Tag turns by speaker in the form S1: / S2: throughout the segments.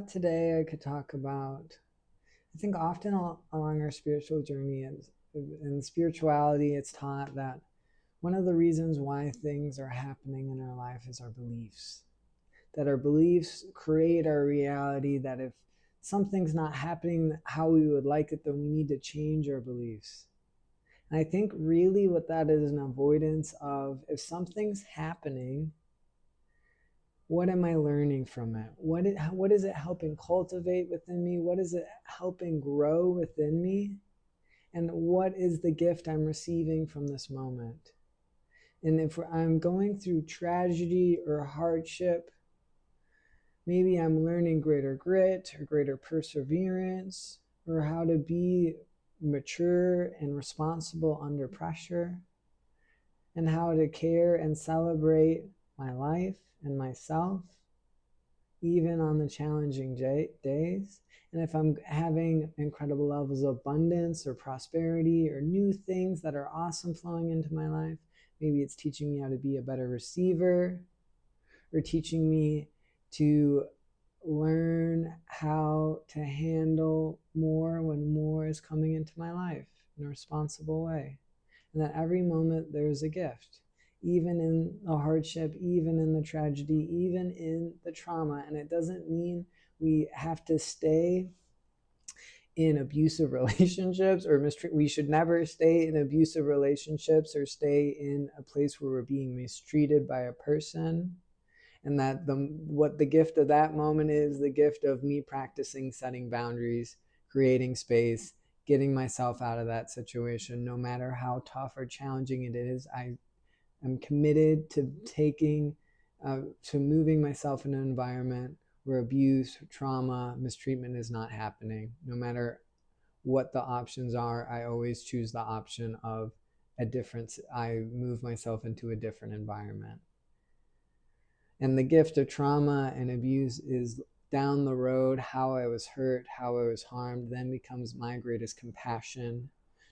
S1: thought today I could talk about, I think often along our spiritual journey and in spirituality, it's taught that one of the reasons why things are happening in our life is our beliefs. That our beliefs create our reality, that if something's not happening how we would like it, then we need to change our beliefs. And I think really what that is an avoidance of, if something's happening, what am I learning from it? What is it helping cultivate within me? What is it helping grow within me? And what is the gift I'm receiving from this moment? And if I'm going through tragedy or hardship, maybe I'm learning greater grit or greater perseverance, or how to be mature and responsible under pressure, and how to care and celebrate my life and myself, even on the challenging days. And if I'm having incredible levels of abundance or prosperity or new things that are awesome flowing into my life, maybe it's teaching me how to be a better receiver, or teaching me to learn how to handle more when more is coming into my life in a responsible way. And that every moment there's a gift, even in the hardship, even in the tragedy, even in the trauma. And it doesn't mean we have to stay in abusive relationships or we should never stay in abusive relationships or stay in a place where we're being mistreated by a person. And that what the gift of that moment is, the gift of me practicing setting boundaries, creating space, getting myself out of that situation. No matter how tough or challenging it is, I am committed to to moving myself in an environment where abuse, trauma, mistreatment is not happening. No matter what the options are, I always choose the option of a difference. I move myself into a different environment. And the gift of trauma and abuse is down the road, how I was hurt, how I was harmed, then becomes my greatest compassion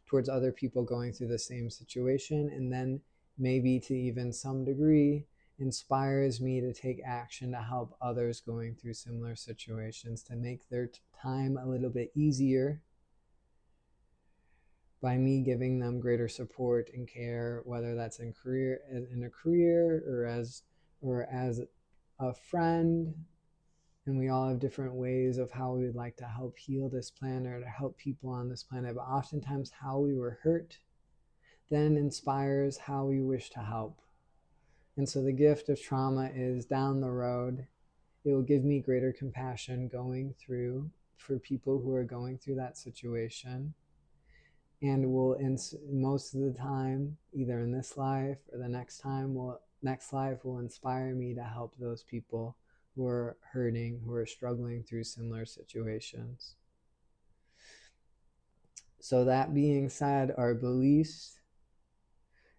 S1: towards other people going through the same situation. And then maybe to even some degree inspires me to take action to help others going through similar situations, to make their time a little bit easier by me giving them greater support and care, whether that's in a career or as a friend. And we all have different ways of how we would like to help heal this planet or to help people on this planet. But oftentimes how we were hurt then inspires how we wish to help. And so the gift of trauma is down the road. It will give me greater compassion going through for people who are going through that situation. And will, most of the time, either in this life or the next life will inspire me to help those people who are hurting, who are struggling through similar situations. So that being said, our beliefs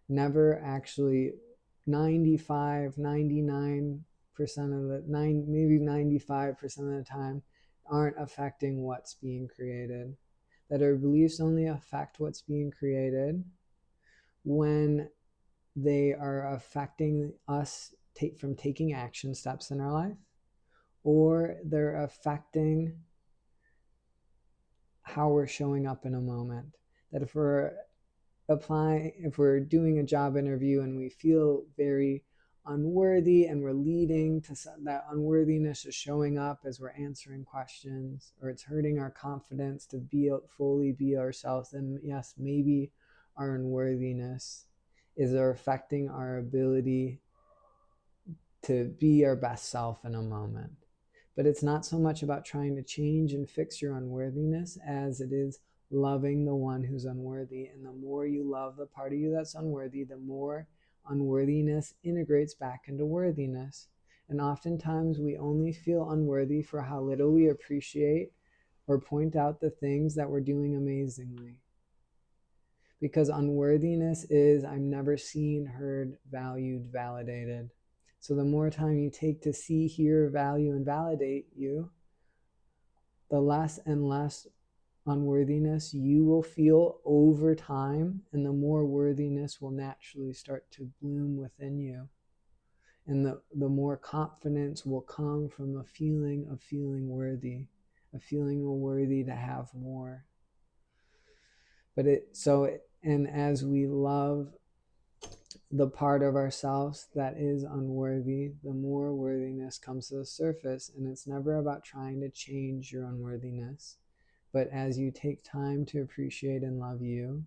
S1: never actually 95, 99% of the maybe 95% of the time aren't affecting what's being created. That our beliefs only affect what's being created when they are affecting us from taking action steps in our life, or they're affecting how we're showing up in a moment. That if we're doing a job interview and we feel very unworthy and we're leading to that unworthiness is showing up as we're answering questions, or it's hurting our confidence to fully be ourselves, then yes, maybe our unworthiness is affecting our ability to be our best self in a moment. But it's not so much about trying to change and fix your unworthiness as it is loving the one who's unworthy. And the more you love the part of you that's unworthy, the more unworthiness integrates back into worthiness. And oftentimes we only feel unworthy for how little we appreciate or point out the things that we're doing amazingly. Because unworthiness is, I'm never seen, heard, valued, validated. So the more time you take to see, hear, value, and validate you, the less and less unworthiness you will feel over time, and the more worthiness will naturally start to bloom within you. And the more confidence will come from a feeling of feeling worthy, a feeling worthy to have more. And as we love the part of ourselves that is unworthy, the more worthiness comes to the surface. And it's never about trying to change your unworthiness, but as you take time to appreciate and love you,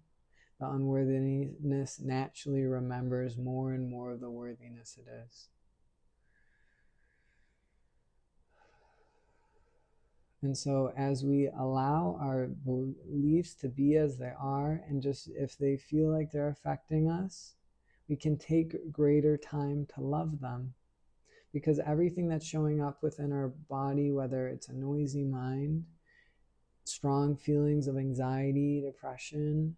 S1: the unworthiness naturally remembers more and more of the worthiness it is. And so as we allow our beliefs to be as they are, and just if they feel like they're affecting us, we can take greater time to love them. Because everything that's showing up within our body, whether it's a noisy mind, strong feelings of anxiety, depression,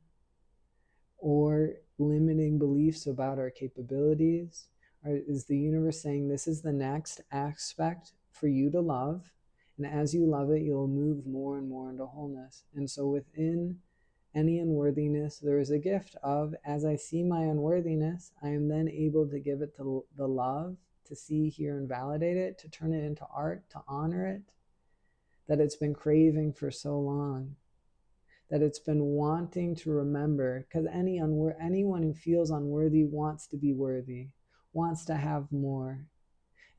S1: or limiting beliefs about our capabilities, is the universe saying this is the next aspect for you to love. And as you love it, you'll move more and more into wholeness. And so within any unworthiness, there is a gift of, as I see my unworthiness, I am then able to give it to the love, to see, hear, and validate it, to turn it into art, to honor it, that it's been craving for so long, that it's been wanting to remember. Because anyone who feels unworthy wants to be worthy, wants to have more.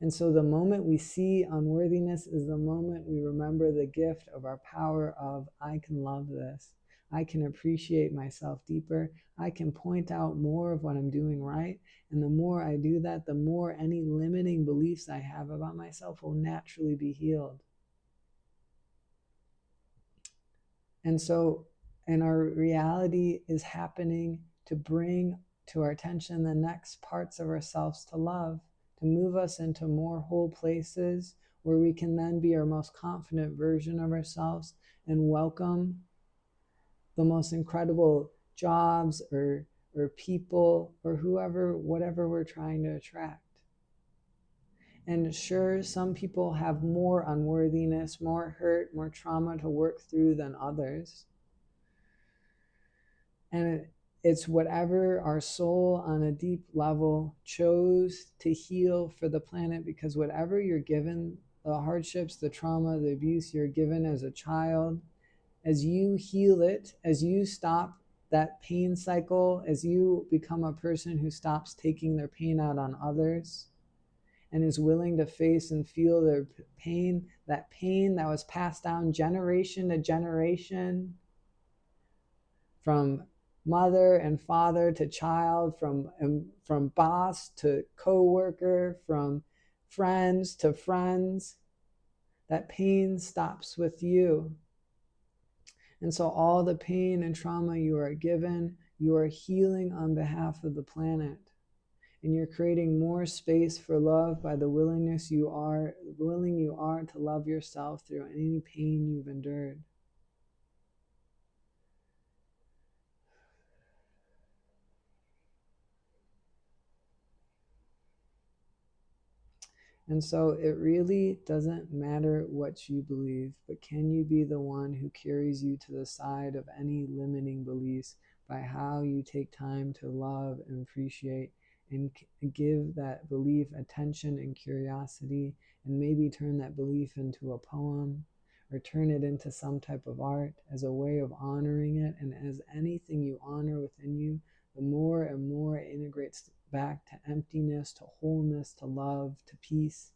S1: And so the moment we see unworthiness is the moment we remember the gift of our power of, I can love this. I can appreciate myself deeper. I can point out more of what I'm doing right. And the more I do that, the more any limiting beliefs I have about myself will naturally be healed. And so, and our reality is happening to bring to our attention the next parts of ourselves to love, to move us into more whole places where we can then be our most confident version of ourselves and welcome the most incredible jobs or people or whoever, whatever we're trying to attract. And sure, some people have more unworthiness, more hurt, more trauma to work through than others. And it's whatever our soul on a deep level chose to heal for the planet, because whatever you're given, the hardships, the trauma, the abuse you're given as a child, as you heal it, as you stop that pain cycle, as you become a person who stops taking their pain out on others and is willing to face and feel their pain that was passed down generation to generation, from mother and father to child, from boss to co-worker, from friends to friends, that pain stops with you. And so all the pain and trauma you are given, you are healing on behalf of the planet. And you're creating more space for love by the willing you are to love yourself through any pain you've endured. And so it really doesn't matter what you believe, but can you be the one who carries you to the side of any limiting beliefs by how you take time to love and appreciate and give that belief attention and curiosity, and maybe turn that belief into a poem or turn it into some type of art as a way of honoring it. And as anything you honor within you, the more and more it integrates back to emptiness, to wholeness, to love, to peace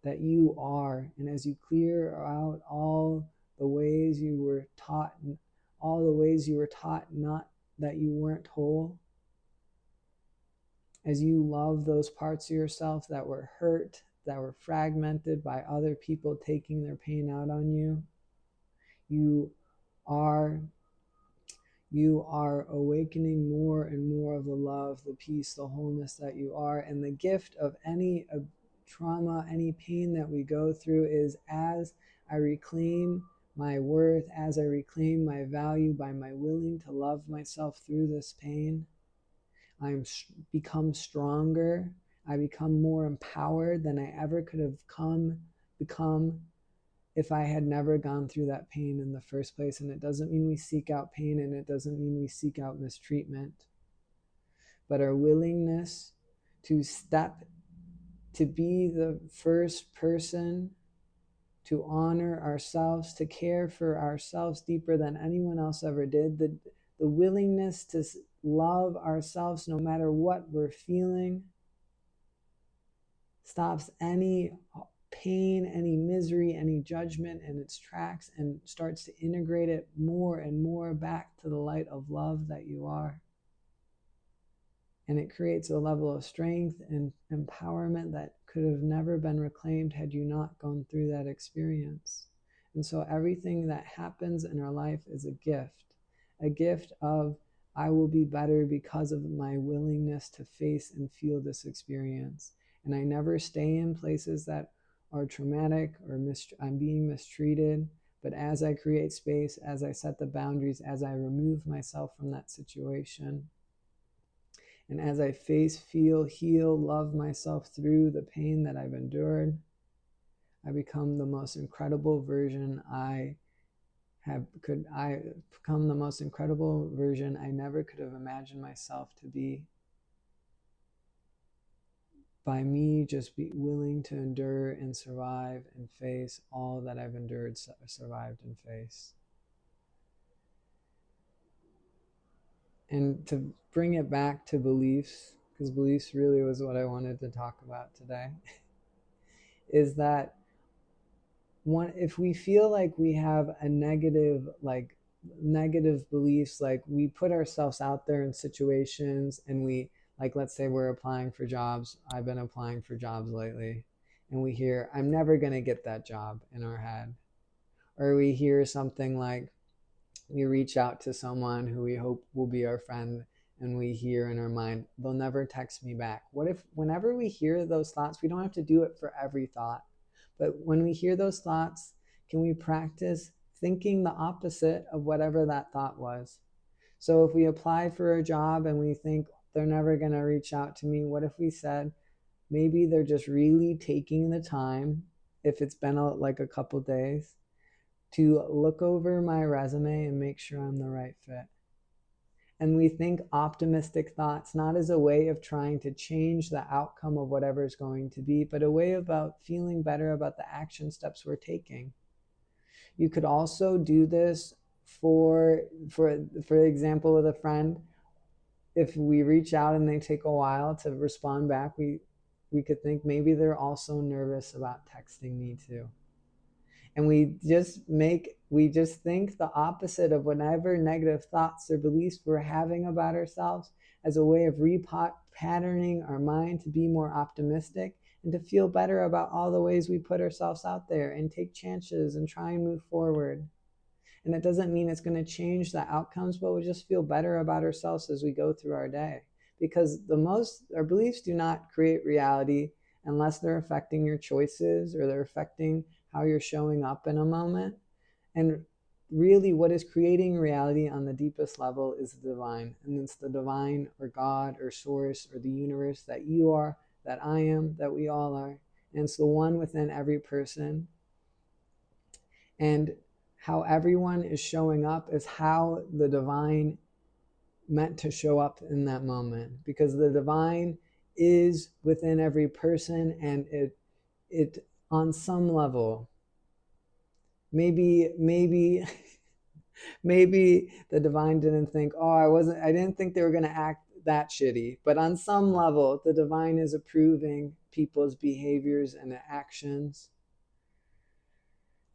S1: that you are. And as you clear out all the ways you were taught not that you weren't whole, as you love those parts of yourself that were hurt, that were fragmented by other people taking their pain out on you, you are awakening more and more of the love, the peace, the wholeness that you are. And the gift of any trauma, any pain that we go through is, as I reclaim my worth, as I reclaim my value by my willing to love myself through this pain, I become stronger. I become more empowered than I ever could have become if I had never gone through that pain in the first place. And it doesn't mean we seek out pain, and it doesn't mean we seek out mistreatment, but our willingness to step to be the first person to honor ourselves, to care for ourselves deeper than anyone else ever did, the willingness to love ourselves no matter what we're feeling, stops any pain, any misery, any judgment in its tracks, and starts to integrate it more and more back to the light of love that you are. And it creates a level of strength and empowerment that could have never been reclaimed had you not gone through that experience. And so everything that happens in our life is a gift of, I will be better because of my willingness to face and feel this experience. And I never stay in places that are traumatic or I'm being mistreated. But as I create space, as I set the boundaries, as I remove myself from that situation, and as I face, feel, heal, love myself through the pain that I've endured, I become the most incredible version I become the most incredible version I never could have imagined myself to be, by me just be willing to endure and survive and face all that I've endured, survived, and faced. And to bring it back to beliefs, because beliefs really was what I wanted to talk about today, is that if we feel like we have a negative beliefs, like we put ourselves out there in situations and we, like, let's say we're applying for jobs. I've been applying for jobs lately, and we hear, I'm never going to get that job, in our head. Or we hear something like, we reach out to someone who we hope will be our friend, and we hear in our mind, they'll never text me back. What if, whenever we hear those thoughts, we don't have to do it for every thought, but when we hear those thoughts, can we practice thinking the opposite of whatever that thought was? So if we apply for a job and we think they're never going to reach out to me, what if we said, maybe they're just really taking the time, if it's been like a couple days, to look over my resume and make sure I'm the right fit. And we think optimistic thoughts, not as a way of trying to change the outcome of whatever is going to be, but a way about feeling better about the action steps we're taking. You could also do this for example, with a friend. If we reach out and they take a while to respond back, we could think maybe they're also nervous about texting me too. And we just think the opposite of whatever negative thoughts or beliefs we're having about ourselves, as a way of patterning our mind to be more optimistic and to feel better about all the ways we put ourselves out there and take chances and try and move forward. And it doesn't mean it's going to change the outcomes, but we'll just feel better about ourselves as we go through our day. Because our beliefs do not create reality unless they're affecting your choices or they're affecting how you're showing up in a moment. And really what is creating reality on the deepest level is the divine. And it's the divine or God or source or the universe that you are, that I am, that we all are. And it's the one within every person. And how everyone is showing up is how the divine meant to show up in that moment. Because the divine is within every person, and it on some level, maybe the divine didn't think, I didn't think they were going to act that shitty, but on some level the divine is approving people's behaviors and actions.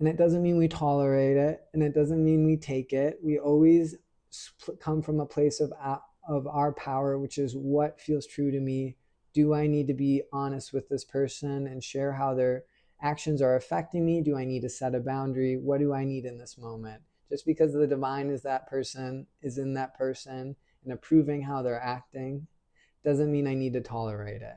S1: And it doesn't mean we tolerate it, and it doesn't mean we take it. We always come from a place of our power, which is, what feels true to me? Do I need to be honest with this person and share how their actions are affecting me? Do I need to set a boundary? What do I need in this moment? Just because the divine is in that person and approving how they're acting doesn't mean I need to tolerate it.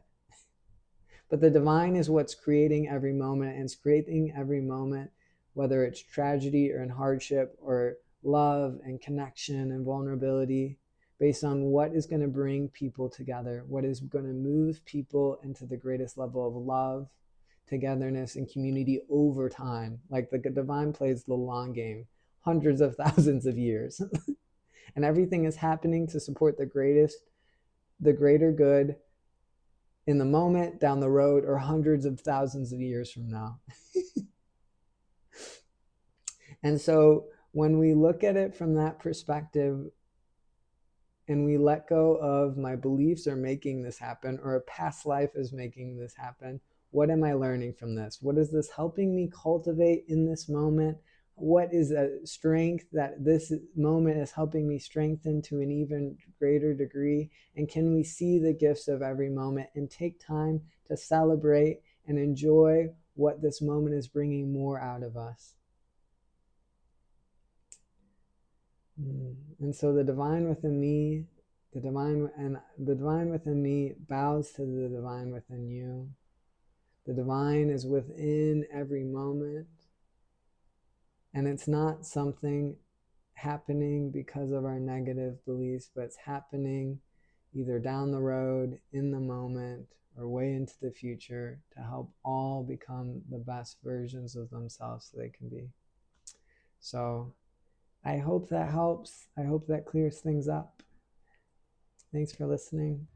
S1: But the divine is what's creating every moment, and it's creating every moment, whether it's tragedy or in hardship or love and connection and vulnerability, based on what is going to bring people together, what is going to move people into the greatest level of love, togetherness, and community over time. Like the divine plays the long game, hundreds of thousands of years. And everything is happening to support the greater good in the moment, down the road, or hundreds of thousands of years from now. And so when we look at it from that perspective, and we let go of my beliefs are making this happen, or a past life is making this happen, what am I learning from this? What is this helping me cultivate in this moment? What is a strength that this moment is helping me strengthen to an even greater degree? And can we see the gifts of every moment and take time to celebrate and enjoy what this moment is bringing more out of us? And so the divine within me, the divine within me bows to the divine within you. The divine is within every moment. And it's not something happening because of our negative beliefs, but it's happening either down the road, in the moment, or way into the future to help all become the best versions of themselves they can be. So I hope that helps. I hope that clears things up. Thanks for listening.